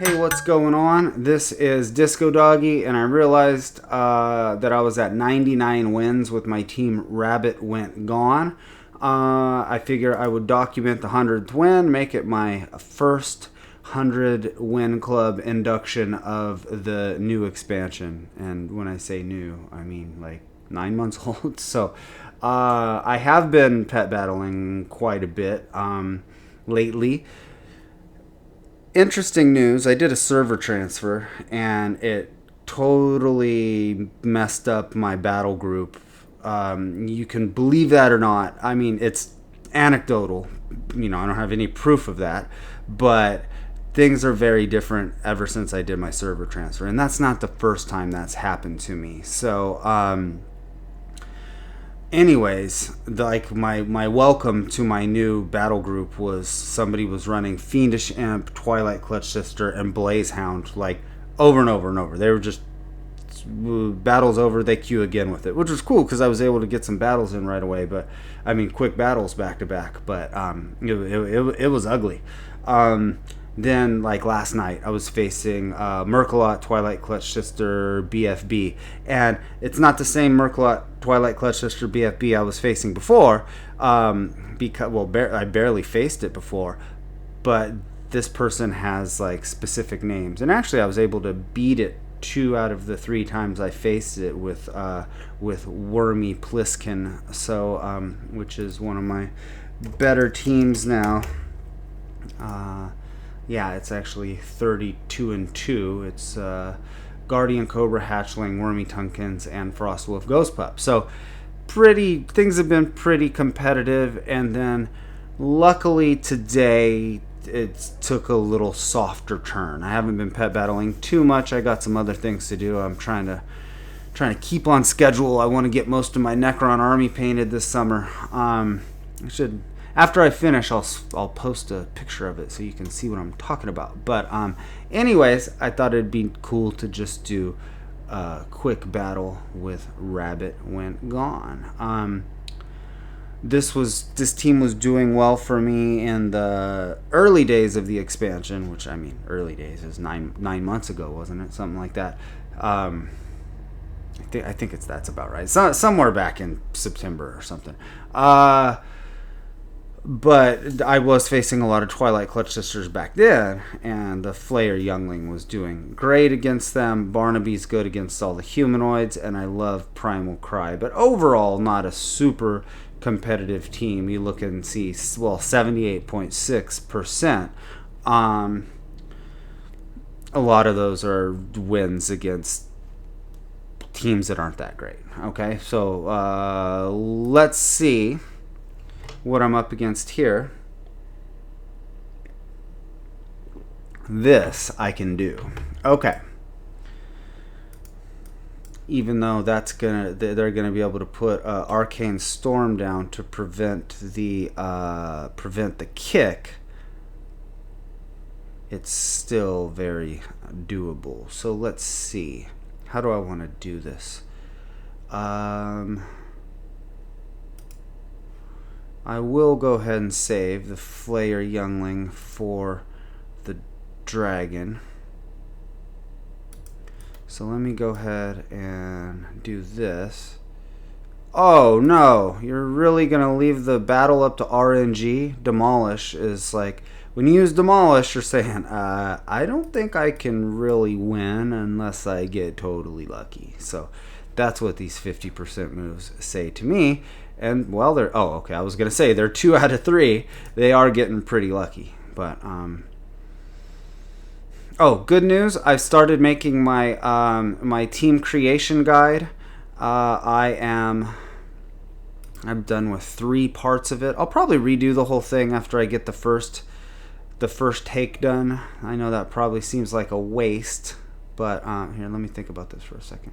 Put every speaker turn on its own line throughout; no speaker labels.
Hey, what's going on? This is Discodoggy, and I realized that I was at 99 wins with my team Rabbit Went Gone. I figure I would document the 100th win, make it my first 100 win club induction of the new expansion. And when I say new, I mean like 9 months old. So I have been pet battling quite a bit lately. Interesting news, I did a server transfer and it totally messed up my battle group. You can believe that or not. I mean, it's anecdotal. You know, I don't have any proof of that. But things are very different ever since I did my server transfer. And that's not the first time that's happened to me. So, anyways, like my welcome to my new battle group was somebody was running Fiendish Imp, Twilight Clutch Sister, and Blaze Hound like over and over and over. They were just battles over, they queue again with it, which was cool because I was able to get some battles in right away. But I mean, quick battles back to back. But it was ugly. Then, like last night, I was facing Merkalot, Twilight Clutch Sister, BFB. And it's not the same Merkalot, Twilight Clutch Sister, BFB I was facing before. Because, well, I barely faced it before. But this person has, like, specific names. And actually, I was able to beat it 2 out of the 3 times I faced it with Wormy Pliskin. So, which is one of my better teams now. Yeah, it's actually 32-2. It's Guardian Cobra, Hatchling, Wormy Tunkins, and Frostwolf Ghost Pup. So things have been pretty competitive, and then luckily today it took a little softer turn. I haven't been pet battling too much. I got some other things to do. I'm trying to keep on schedule. I want to get most of my Necron army painted this summer. After I finish, I'll post a picture of it so you can see what I'm talking about. But anyways, I thought it'd be cool to just do a quick battle with Rabbit Went Gone. This team was doing well for me in the early days of the expansion, which I mean, early days is nine months ago, wasn't it? Something like that. I think that's about right. Somewhere back in September or something. But I was facing a lot of Twilight Clutch Sisters back then, and the Flayer Youngling was doing great against them. Barnaby's good against all the humanoids, and I love Primal Cry. But overall, not a super competitive team. You look and see, well, 78.6%. A lot of those are wins against teams that aren't that great. Okay, so let's see what I'm up against here. This I can do. Okay. Even though they're gonna be able to put Arcane Storm down to prevent the kick, it's still very doable. So let's see. How do I want to do this? I will go ahead and save the Flayer Youngling for the dragon. So let me go ahead and do this. Oh no, you're really going to leave the battle up to RNG? Demolish is like, when you use Demolish, you're saying, I don't think I can really win unless I get totally lucky. So that's what these 50% moves say to me. And, well, I was going to say, they're 2 out of 3. They are getting pretty lucky. But, good news. I've started making my my team creation guide. I'm done with 3 parts of it. I'll probably redo the whole thing after I get the first take done. I know that probably seems like a waste. But, here, let me think about this for a second.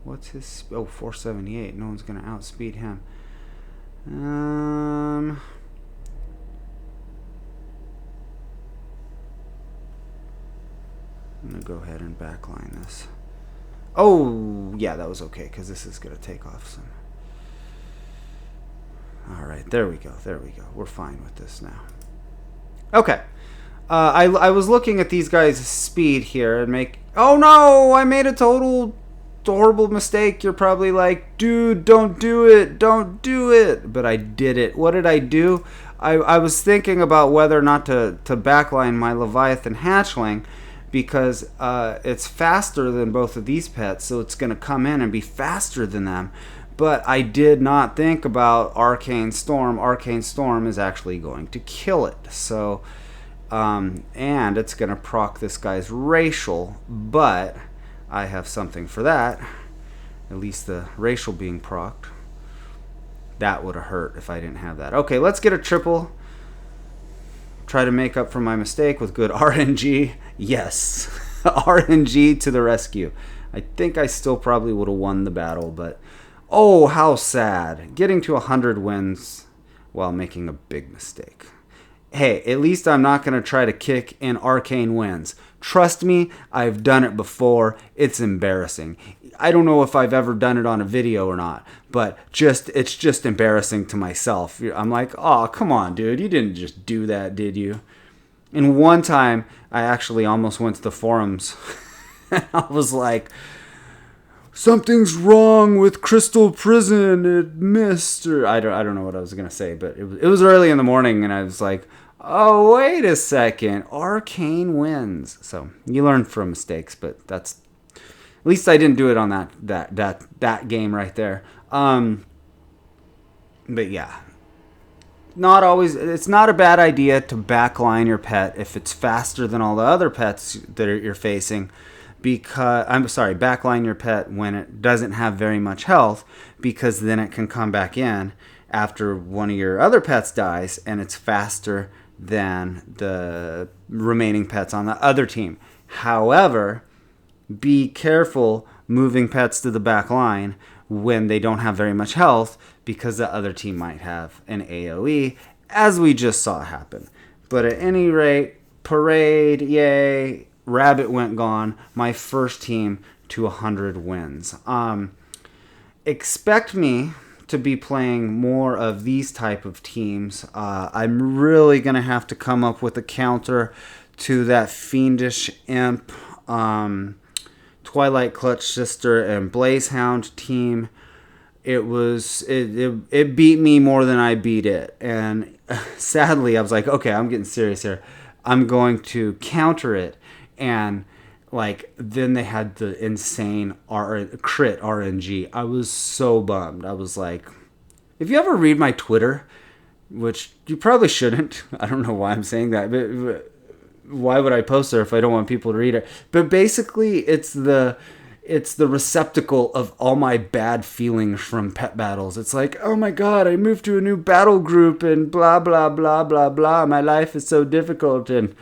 What's his... 478. No one's going to outspeed him. I'm going to go ahead and backline this. Oh, yeah, that was okay, because this is going to take off some. Alright. right, there we go. We're fine with this now. Okay. I was looking at these guys' speed here and make... Oh no! I made a total horrible mistake. You're probably like, dude, don't do it. Don't do it. But I did it. What did I do? I was thinking about whether or not to backline my Leviathan Hatchling, because it's faster than both of these pets, so it's going to come in and be faster than them. But I did not think about Arcane Storm. Arcane Storm is actually going to kill it. So, and it's going to proc this guy's racial, but I have something for that. At least the racial being procced. That would have hurt if I didn't have that. Okay, let's get a triple. Try to make up for my mistake with good RNG. Yes, RNG to the rescue. I think I still probably would have won the battle, but... Oh, how sad. Getting to 100 wins while making a big mistake. Hey, at least I'm not going to try to kick in arcane wins. Trust me, I've done it before. It's embarrassing. I don't know if I've ever done it on a video or not, but it's just embarrassing to myself. I'm like, oh, come on, dude. You didn't just do that, did you? And one time, I actually almost went to the forums. And I was like... Something's wrong with Crystal Prison. It missed, or I don't know what I was gonna say, but it was early in the morning, and I was like, oh wait a second, Arcane wins. So you learn from mistakes, but that's at least I didn't do it on that game right there. But yeah, not always. It's not a bad idea to backline your pet if it's faster than all the other pets that you're facing. Backline your pet when it doesn't have very much health, because then it can come back in after one of your other pets dies, and it's faster than the remaining pets on the other team. However, be careful moving pets to the back line when they don't have very much health, because the other team might have an AoE, as we just saw happen. But at any rate, Parade, yay. Rabbit went gone. My first team to 100 wins. Expect me to be playing more of these type of teams. I'm really going to have to come up with a counter to that Fiendish Imp, Twilight Clutch Sister, and Blazehound team. It beat me more than I beat it. And sadly, I was like, okay, I'm getting serious here. I'm going to counter it. And then they had the insane crit RNG. I was so bummed. I was like, if you ever read my Twitter, which you probably shouldn't. I don't know why I'm saying that, but why would I post there if I don't want people to read it? But basically, it's the receptacle of all my bad feelings from pet battles. It's like, oh my god, I moved to a new battle group and blah, blah, blah, blah, blah. My life is so difficult, and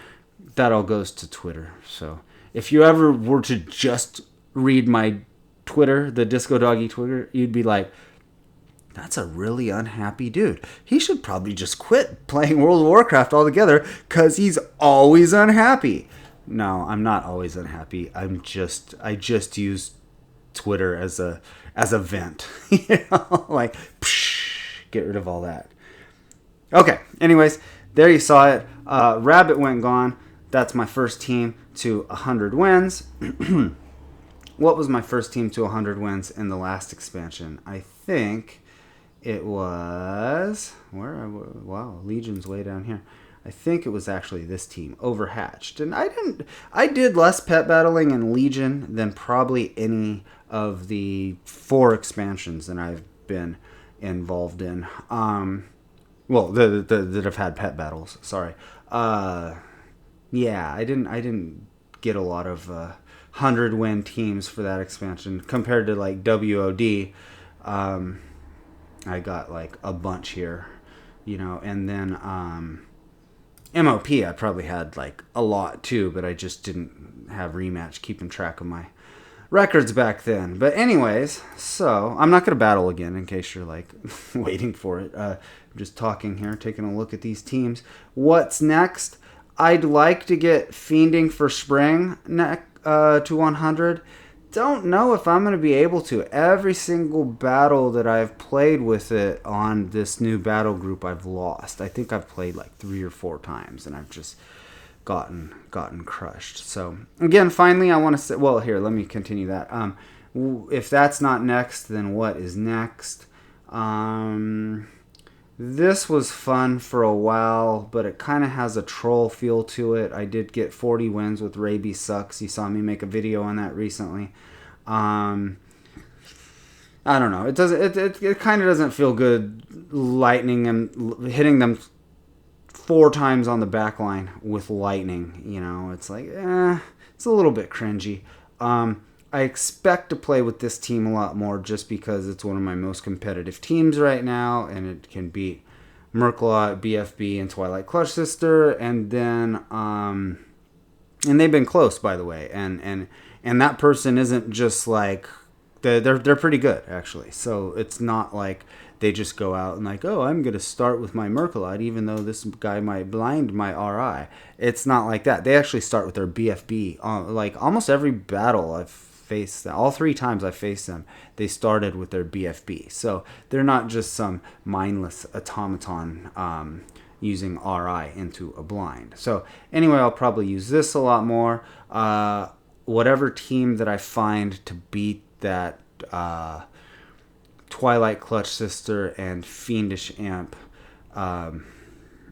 that all goes to Twitter. So if you ever were to just read my Twitter, the Discodoggy Twitter, you'd be like, that's a really unhappy dude. He should probably just quit playing World of Warcraft altogether, because he's always unhappy. No, I'm not always unhappy. I just use Twitter as a vent. Like, get rid of all that. Okay, anyways, there you saw it. Rabbit went gone. That's my first team to 100 wins. What was my first team to 100 wins in the last expansion? I think it was... Wow, Legion's way down here. I think it was actually this team, Overhatched. And I did less pet battling in Legion than probably any of the 4 expansions that I've been involved in. That have had pet battles. Sorry. Yeah, I didn't get a lot of 100 win teams for that expansion compared to like WOD. I got like a bunch here, and then MOP I probably had like a lot too, but I just didn't have Rematch keeping track of my records back then. But anyways, so I'm not going to battle again in case you're like waiting for it. I'm just talking here, taking a look at these teams. What's next? I'd like to get Fiending for Spring to 100. don't know if I'm going to be able to. Every single battle that I've played with it on this new battle group, I've lost. I think I've played like 3 or 4 times, and I've just gotten crushed. So again, finally, I want to say, well, here, let me continue that. If that's not next, then what is next? This was fun for a while, but it kind of has a troll feel to it. I did get 40 wins with Rabies Sucks. You saw me make a video on that recently. I don't know. It doesn't. It kind of doesn't feel good lightning and hitting them 4 times on the back line with lightning. You know, it's like, it's a little bit cringy. I expect to play with this team a lot more just because it's one of my most competitive teams right now, and it can beat Merklot, BFB, and Twilight Clutch Sister, and then and they've been close, by the way, and that person isn't just like they're pretty good actually. So it's not like they just go out and like, oh, I'm gonna start with my Merklot even though this guy might blind my RI. It's not like that. They actually start with their BFB. Like almost every battle I've faced them, all 3 times I faced them, they started with their BFB. So they're not just some mindless automaton using RI into a blind. So anyway, I'll probably use this a lot more. Whatever team that I find to beat that Twilight Clutch Sister and Fiendish Imp,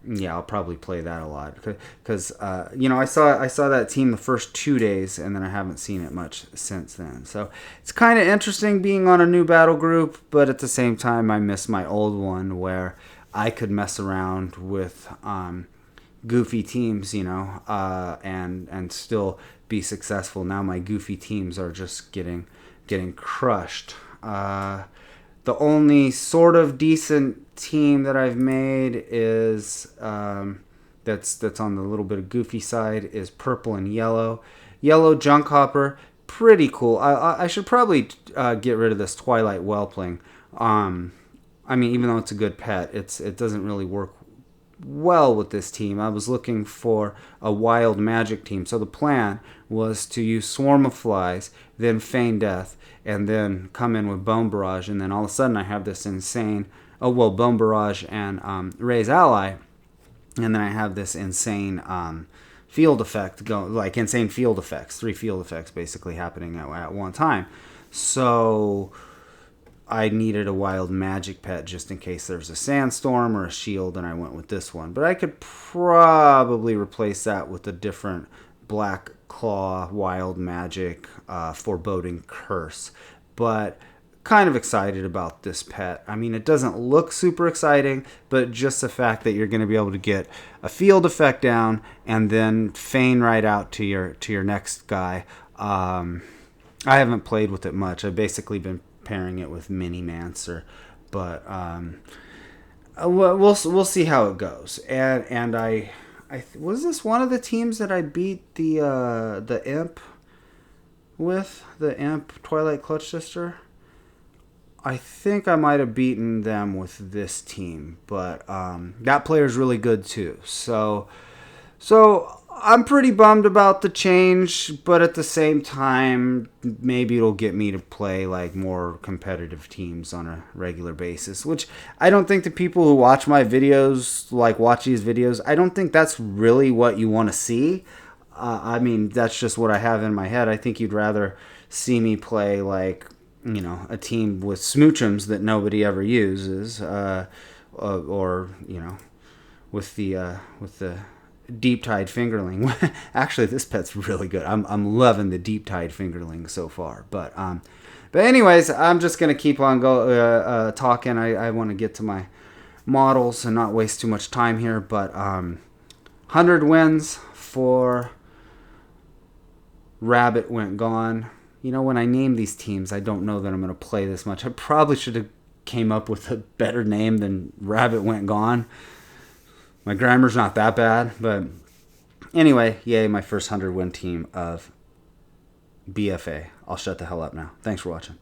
yeah, I'll probably play that a lot because you know, I saw that team the first 2 days, and then I haven't seen it much since then. So it's kind of interesting being on a new battle group, but at the same time, I miss my old one where I could mess around with goofy teams, you know, and still be successful. Now my goofy teams are just getting crushed. The only sort of decent team that I've made is that's on the little bit of goofy side is purple and yellow. Yellow Junk Hopper, pretty cool. I should probably get rid of this Twilight Whelpling. I mean, even though it's a good pet, it doesn't really work well with this team. I was looking for a wild magic team. So the plan was to use Swarm of Flies, then Feign Death, and then come in with Bone Barrage, and then all of a sudden I have this insane, Bone Barrage and Ray's Ally, and then I have this insane field effect, insane field effects, 3 field effects basically happening at one time. So I needed a wild magic pet just in case there's a sandstorm or a shield, and I went with this one. But I could probably replace that with a different Black Claw wild magic foreboding curse. But kind of excited about this pet. I mean, it doesn't look super exciting, but just the fact that you're going to be able to get a field effect down and then feign right out to your next guy. I haven't played with it much. I've basically been pairing it with Mini Mancer, but we'll see how it goes. And I was this one of the teams that I beat the Imp with, the Imp Twilight Clutch Sister. I think I might have beaten them with this team, but that player's really good too. So I'm pretty bummed about the change, but at the same time, maybe it'll get me to play like more competitive teams on a regular basis, which I don't think the people who watch my videos, watch these videos, I don't think that's really what you want to see. I mean, that's just what I have in my head. I think you'd rather see me play a team with smoochums that nobody ever uses, or with the Deep Tide Fingerling. Actually, this pet's really good. I'm loving the Deep Tide Fingerling so far. But anyways, I'm just gonna keep on talking. I want to get to my models and not waste too much time here. But 100 wins for Rabbit Went Gone. You know, when I name these teams, I don't know that I'm going to play this much. I probably should have came up with a better name than Rabbit Went Gone. My grammar's not that bad, but anyway, yay, my first 100-win team of BFA. I'll shut the hell up now. Thanks for watching.